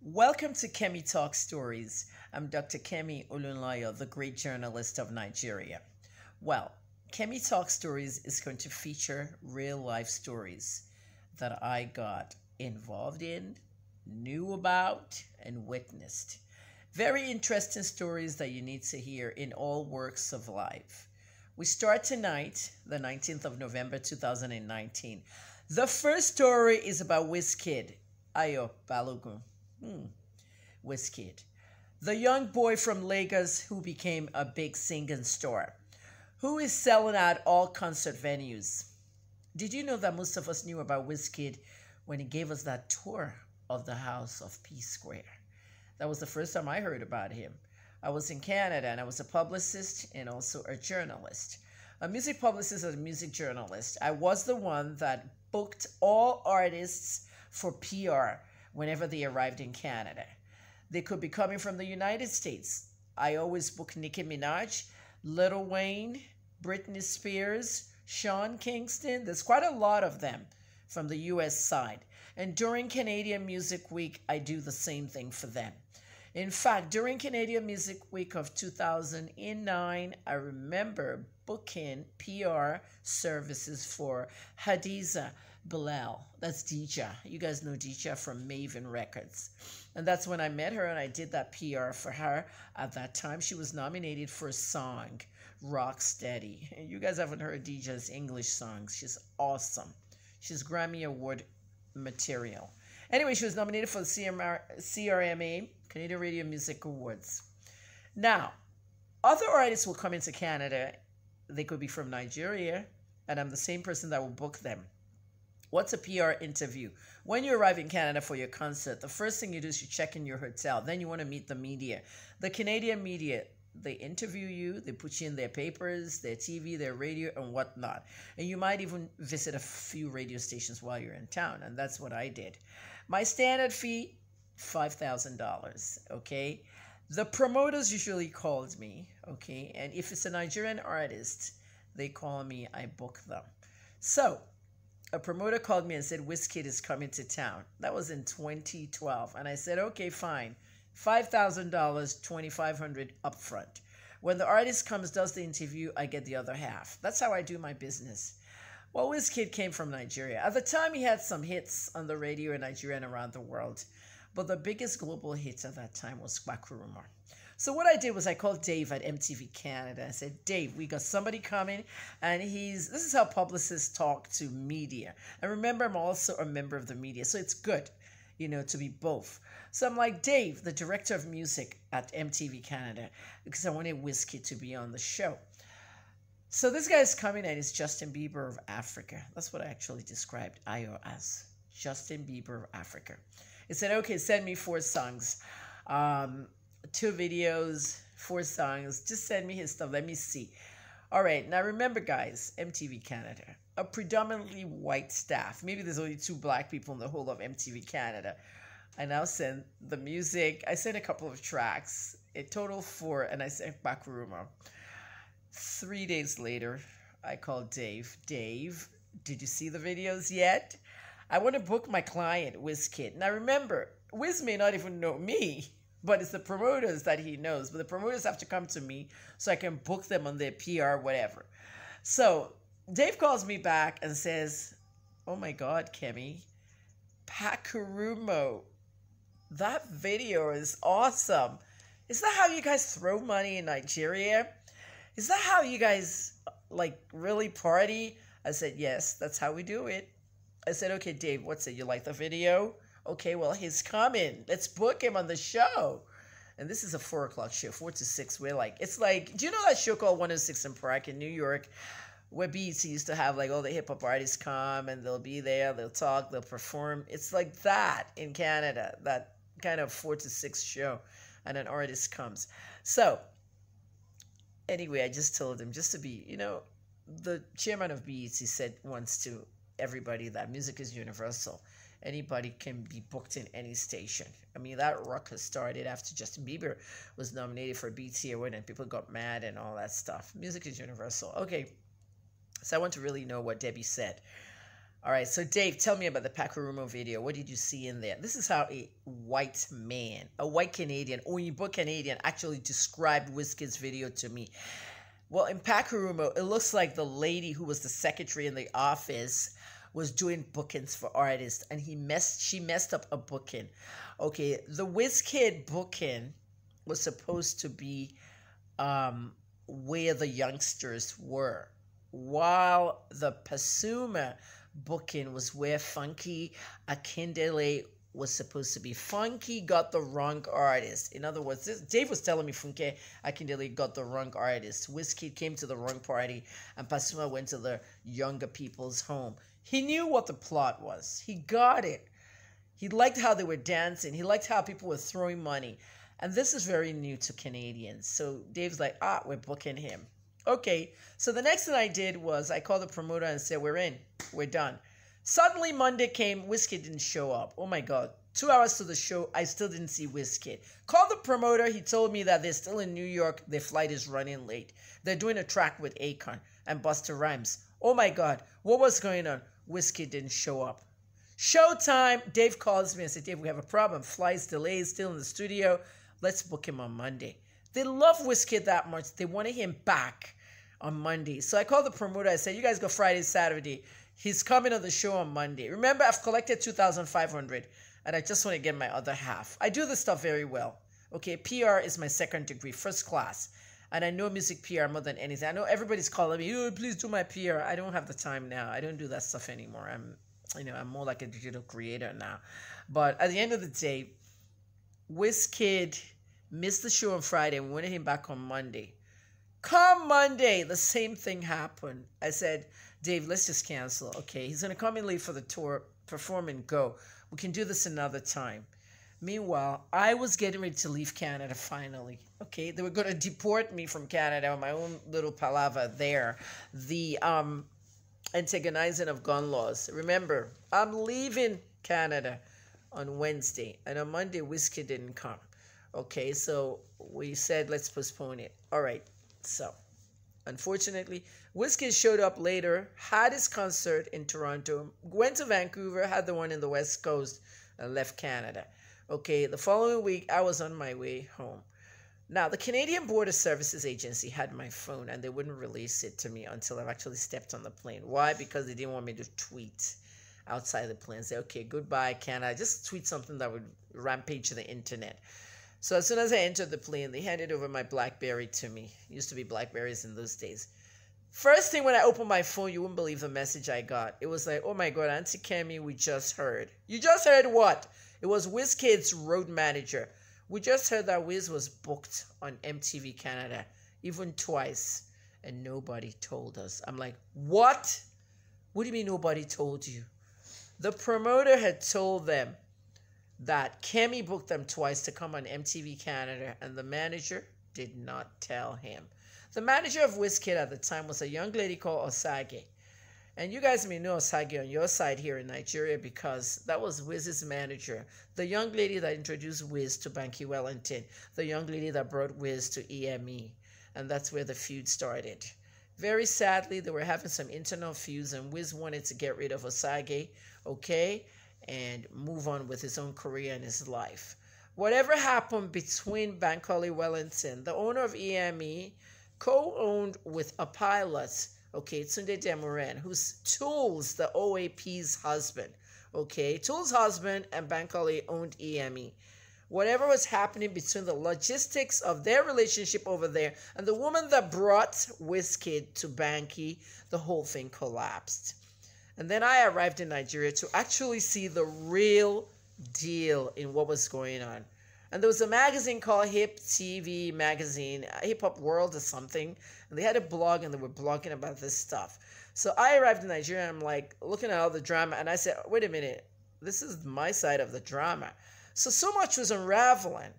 Welcome to Kemi Talk Stories. I'm Dr. Kemi Olunlayo, the great journalist of Nigeria. Well, Kemi Talk Stories is going to feature real life stories that I got involved in, knew about, and witnessed. Very interesting stories that you need to hear in all walks of life. We start tonight, the 19th of November 2019. The first story is about Wizkid, Ayo Balogun. Wizkid, the young boy from Lagos who became a big singing star, who is selling out all concert venues. Did you know that most of us knew about Wizkid when he gave us that tour of the House of Peace Square? That was the first time I heard about him. I was in Canada and I was a publicist and also a journalist. A music publicist and a music journalist. I was the one that booked all artists for PR whenever they arrived in Canada. They could be coming from the United States. I always book Nicki Minaj, Lil Wayne, Britney Spears, Sean Kingston. There's quite a lot of them from the US side. And during Canadian Music Week, I do the same thing for them. In fact, during Canadian Music Week of 2009, I remember booking PR services for Hadiza Bilal. That's Dija. You guys know Dija from Maven Records. And that's when I met her and I did that PR for her. At that time, she was nominated for a song, Rock Steady. And you guys haven't heard Dija's English songs. She's awesome. She's Grammy Award material. Anyway, she was nominated for the CRMA, Canadian Radio Music Awards. Now, other artists will come into Canada. They could be from Nigeria, and I'm the same person that will book them. What's a PR interview? When you arrive in Canada for your concert, the first thing you do is you check in your hotel. Then you want to meet the media. The Canadian media, they interview you. They put you in their papers, their TV, their radio, and whatnot. And you might even visit a few radio stations while you're in town. And that's what I did. My standard fee, $5,000, okay? The promoters usually called me, okay? And if it's a Nigerian artist, they call me, I book them. So, a promoter called me and said, Wizkid is coming to town. That was in 2012. And I said, okay, fine. $5,000, $2,500 upfront. When the artist comes, does the interview, I get the other half. That's how I do my business. Well, Wizkid came from Nigeria. At the time, he had some hits on the radio in Nigeria and around the world. But the biggest global hit at that time was Kwakuruma. So what I did was I called Dave at MTV Canada. I said, Dave, we got somebody coming, and this is how publicists talk to media. And remember, I'm also a member of the media, so it's good, to be both. So I'm like, Dave, the director of music at MTV Canada, because I wanted Wizkid to be on the show. So this guy is coming, and it's Justin Bieber of Africa. That's what I actually described Ayo as, Justin Bieber of Africa. He said, okay, send me 4 songs, 2 videos, 4 songs. Just send me his stuff. Let me see. All right. Now, remember, guys, MTV Canada, a predominantly white staff. Maybe there's only 2 black people in the whole of MTV Canada. I now send the music. I sent a couple of tracks, a total 4, and I sent Bakuruma. 3 days later, I called Dave. Dave, did you see the videos yet? I want to book my client, Wizkid. Now remember, Wiz may not even know me, but it's the promoters that he knows. But the promoters have to come to me so I can book them on their PR, whatever. So Dave calls me back and says, oh my God, Kemi, Pakurumo, that video is awesome. Is that how you guys throw money in Nigeria? Is that how you guys really party? I said, yes, that's how we do it. I said, okay, Dave, what's it? You like the video? Okay, well, he's coming. Let's book him on the show. And this is a 4 o'clock show, 4 to 6. It's like, do you know that show called 106 in Park in New York, where BET used to have all the hip hop artists come and they'll be there, they'll talk, they'll perform. It's like that in Canada, that kind of 4 to 6 show, and an artist comes. So anyway, I just told him just to be, the chairman of BET said once to everybody that music is universal. Anybody can be booked in any station. I mean, that ruckus started after Justin Bieber was nominated for a BET Award and people got mad and all that stuff. Music is universal. Okay, so I want to really know what Debbie said. All right, so Dave, tell me about the Pacquiao video. What did you see in there? This is how a white man, a white Canadian, Oyibo Canadian, actually described Wizkid's video to me. Well, in Pacquiao, it looks like the lady who was the secretary in the office was doing bookings for artists, and she messed up a booking. Okay, the Wizkid booking was supposed to be where the youngsters were, while the Pasuma booking was where Funky Akindele was supposed to be. Funky got the wrong artist. In other words, Dave was telling me Funke Akindele got the wrong artist. Wizkid came to the wrong party, and Pasuma went to the younger people's home. He knew what the plot was. He got it. He liked how they were dancing. He liked how people were throwing money. And this is very new to Canadians. So Dave's like, we're booking him. Okay, so the next thing I did was I called the promoter and said, we're in. We're done. Suddenly Monday came, Wizkid didn't show up. Oh my God. 2 hours to the show, I still didn't see Wizkid. Called the promoter, he told me that they're still in New York, their flight is running late. They're doing a track with Akon and Busta Rhymes. Oh my God, what was going on? Wizkid didn't show up. Showtime, Dave calls me and said, Dave, we have a problem. Flight's delayed, still in the studio. Let's book him on Monday. They love Wizkid that much. They wanted him back on Monday. So I called the promoter. I said, you guys go Friday, Saturday. He's coming on the show on Monday. Remember, I've collected $2,500 and I just want to get my other half. I do this stuff very well. Okay, PR is my second degree, first class. And I know music PR more than anything. I know everybody's calling me, oh, please do my PR. I don't have the time now. I don't do that stuff anymore. I'm more like a digital creator now. But at the end of the day, Wizkid missed the show on Friday and we wanted him back on Monday. Come Monday, the same thing happened. I said, Dave, let's just cancel. Okay, he's going to come in late for the tour, perform and go. We can do this another time. Meanwhile, I was getting ready to leave Canada finally. Okay, they were going to deport me from Canada on my own little palaver there. The antagonizing of gun laws. Remember, I'm leaving Canada on Wednesday, and on Monday, Wizkid didn't come. Okay, so we said, let's postpone it. All right, so unfortunately, Wizkid showed up later, had his concert in Toronto, went to Vancouver, had the one in the West Coast, and left Canada. Okay, the following week, I was on my way home. Now, the Canadian Border Services Agency had my phone, and they wouldn't release it to me until I've actually stepped on the plane. Why? Because they didn't want me to tweet outside the plane. Say, okay, goodbye, Canada. Just tweet something that would rampage the internet. So as soon as I entered the plane, they handed over my BlackBerry to me. It used to be Blackberries in those days. First thing when I opened my phone, you wouldn't believe the message I got. It was like, oh my God, Auntie Kemi, we just heard. You just heard what? It was Wizkid's road manager. We just heard that Wiz was booked on MTV Canada, even twice, and nobody told us. I'm like, what? What do you mean nobody told you? The promoter had told them that Kemi booked them twice to come on MTV Canada, and the manager did not tell him. The manager of Wizkid at the time was a young lady called Osage. And you guys may know Osage on your side here in Nigeria because that was Wiz's manager. The young lady that introduced Wiz to Banky Wellington. The young lady that brought Wiz to EME. And that's where the feud started. Very sadly, they were having some internal feuds and Wiz wanted to get rid of Osage, okay, and move on with his own career and his life. Whatever happened between Banky Wellington, the owner of EME, co-owned with a pilot, okay, Tunde Demoran, who's Tools, the OAP's husband, okay? Tools' husband and Banky owned EME. Whatever was happening between the logistics of their relationship over there and the woman that brought Wizkid to Banky, the whole thing collapsed. And then I arrived in Nigeria to actually see the real deal in what was going on. And there was a magazine called Hip TV Magazine, Hip Hop World or something. And they had a blog and they were blogging about this stuff. So I arrived in Nigeria and I'm like looking at all the drama and I said, wait a minute, this is my side of the drama. So much was unraveling.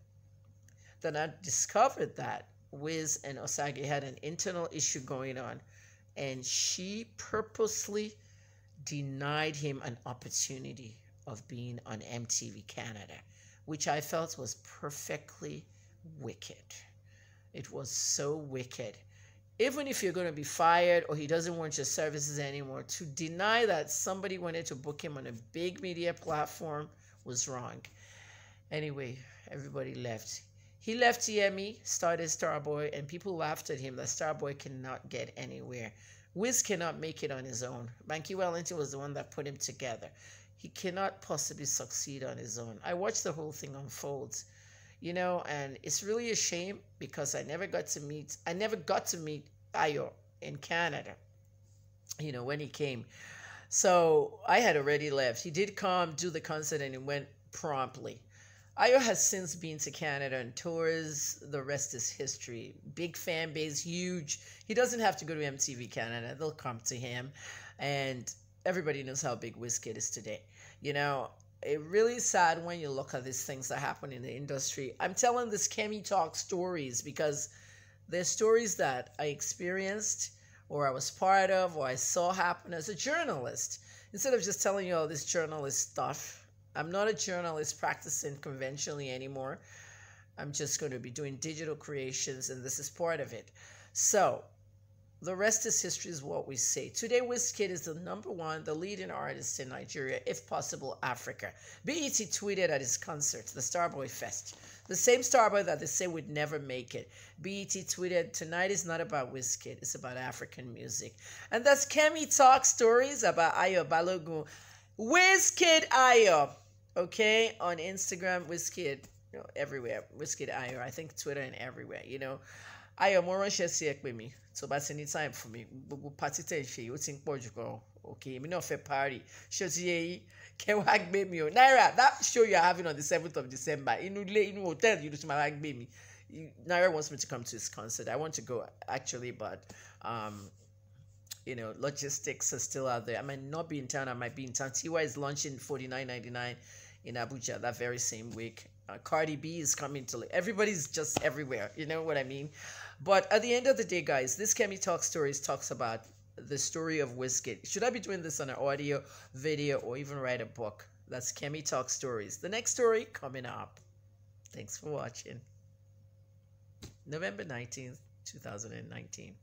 Then I discovered that Wiz and Osage had an internal issue going on. And she purposely denied him an opportunity of being on MTV Canada, which I felt was perfectly wicked. It was so wicked. even if you're going to be fired or he doesn't want your services anymore, to deny that somebody wanted to book him on a big media platform was wrong. Anyway, everybody left. He left Yemi, started Starboy, and people laughed at him that Starboy cannot get anywhere. Wiz cannot make it on his own. Banky Wellington was the one that put him together. He cannot possibly succeed on his own. I watched the whole thing unfold, and it's really a shame because I never got to meet Ayo in Canada, when he came. So I had already left. He did come, do the concert, and he went promptly. Ayo has since been to Canada and tours. The rest is history. Big fan base, huge. He doesn't have to go to MTV Canada. They'll come to him. And everybody knows how big Wizkid is today. It really sad when you look at these things that happen in the industry. I'm telling this Kemi Talk stories because they're stories that I experienced or I was part of or I saw happen as a journalist. Instead of just telling you all this journalist stuff, I'm not a journalist practicing conventionally anymore. I'm just going to be doing digital creations, and this is part of it. So, the rest is history is what we say. Today, Wizkid is the number one, the leading artist in Nigeria, if possible, Africa. BET tweeted at his concert, the Starboy Fest. The same Starboy that they say would never make it. BET tweeted, tonight is not about Wizkid, it's about African music. And that's Kemi Talk stories about Ayo Balogun. Wizkid Ayo. Okay, on Instagram, Wizkid, everywhere. Wizkid Ayo, I think Twitter and everywhere, Ayo, more on share with me. So that's any time for me. Party ten she, you think Portugal. Okay, me not fair party. Show can wag baby. Naira, that show you're having on the 7th of December. In hotel, you do to my wag baby. Naira wants me to come to his concert. I want to go actually, but logistics are still out there. I might not be in town. I might be in town. TY is launching $49.99 in Abuja that very same week. Cardi B is coming to. Everybody's just everywhere. You know what I mean? But at the end of the day, guys, this Kemi Talk Stories talks about the story of Wizkid. Should I be doing this on an audio, video, or even write a book? That's Kemi Talk Stories. The next story coming up. Thanks for watching. November 19th, 2019.